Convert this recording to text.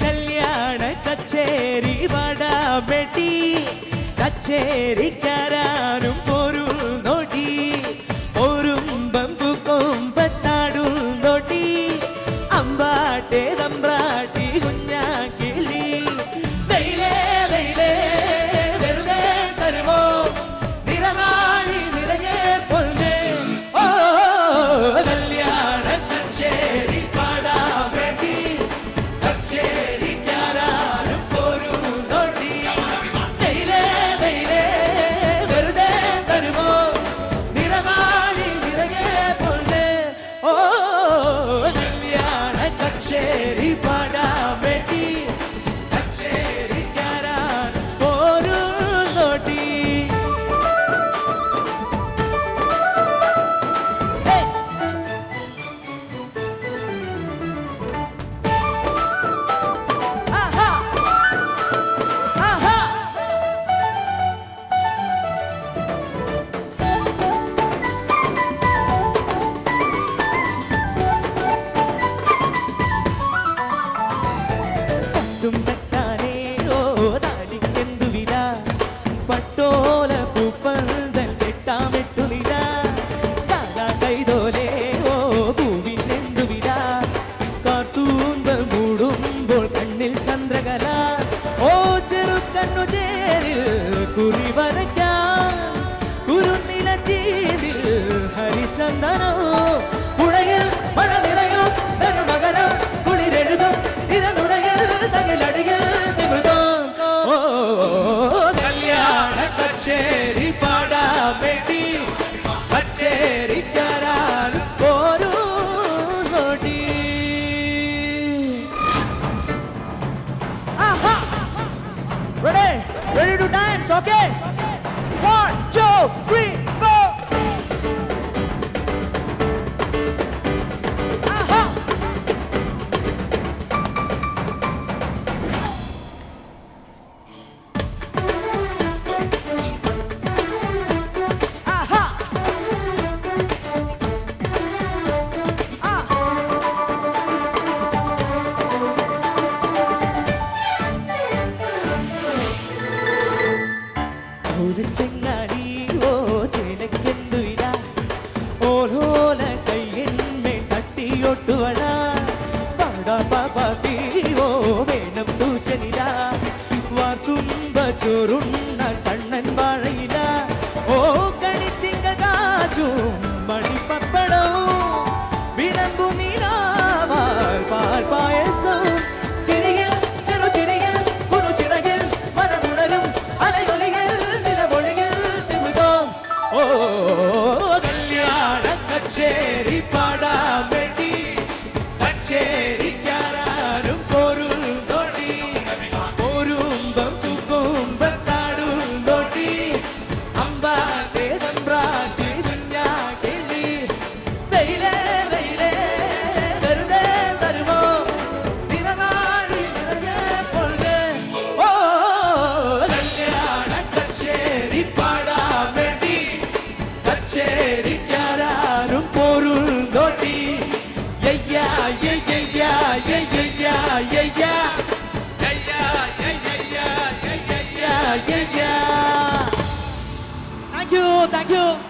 കല്യാണ കച്ചേരി വടാ ബെട്ടി കച്ചേരിക്കാരും പൊരുൾ നോട്ടി ഓരും ബമ്പു കൊമ്പത്താടും നോട്ടി അമ്പാട്ടെ തമ്പ്രാട്ടി കുഞ്ഞാക്കിളി വെയിലേ വെയിലേ വെറുതെ തരുമോ നിറമാണി നിറയെ പൊന്നെ ഓ കല്യാണ കച്ചേരി വടാ ബെട്ടി കച്ചേരിക്കാരും പൊരുൾ നോട്ടി വെയിലേ വെയിലേ വെറുതെ തരുമോ നിറമാണി നിറയെ പൊന്നെ ഓ കച്ചേരി പാടാ ബെട്ടി കച്ചേരിക്കാരാൻ ഒരു നോട്ടി പട്ടോല പൂപ്പന്തൽ കെട്ടാമെട്ടു നില ശാഖ കൈതോലെ ഓ പൂവിനെന്തു വില കാത്തൂമ്പൽ മൂടുമ്പോൾ കണ്ണിൽ ചന്ദ്രകല ഓ ചെറുക്കണ്ണു ചേരിൽ കുറി വരയ്ക്കാൻ കുരുന്നില ചീതിൽ ഹരിചന്ദനോ പുഴയിൽ മഴ നിറയോ നഗരം കുളിരെഴുതും ഇരനുടയിൽ തകിലടികൾ തിമിതം ഓ കച്ചേരി പാടാ ബെട്ടി കച്ചേരിക്കാരും ഒരു naughty ready to dance okay 1 2 3 4 ഒരു ചെങ്ങാടി ഓ ചേനക്കെന്തു വില ഓലോല കയ്യന്മേ തട്ടിയൊട്ടുവട പാടാ പാപ്പാത്തി ഓ വേണം ദൂഷനില വാത്തുമ്പ ചോറുണ്ണ കണ്ണൻ വാഴയില ഓ കണിത്തിങ്ക കാച്ചും മണിപ്പപ്പടവും വിളമ്പു നീരാവാൽ പാൽ പായസം ചിരിയിൽ ചെറുചിരിയിൽ കുറുചിറകിൽ മനമുണരും അലയൊലികൾ ഓ കല്യാണ കച്ചേരി പാടാ ബെട്ടി കച്ചേരിക്കാരും പൊരുൾ നോട്ടി ഓരും കുമ്പത്താടും നോട്ടി അമ്പാത്തെ തമ്പ്രാട്ടി കുഞ്ഞാക്കിളി വെയിലേ വെയിലേ വെറുതെ തരുമോ നിറമാണി നിറയെ പൊന്നെ ഓ കല്യാണ കച്ചേരി പാടാ ബെട്ടി കച്ചേരിക്കാരും പൊരുൾ നോട്ടി Thank you.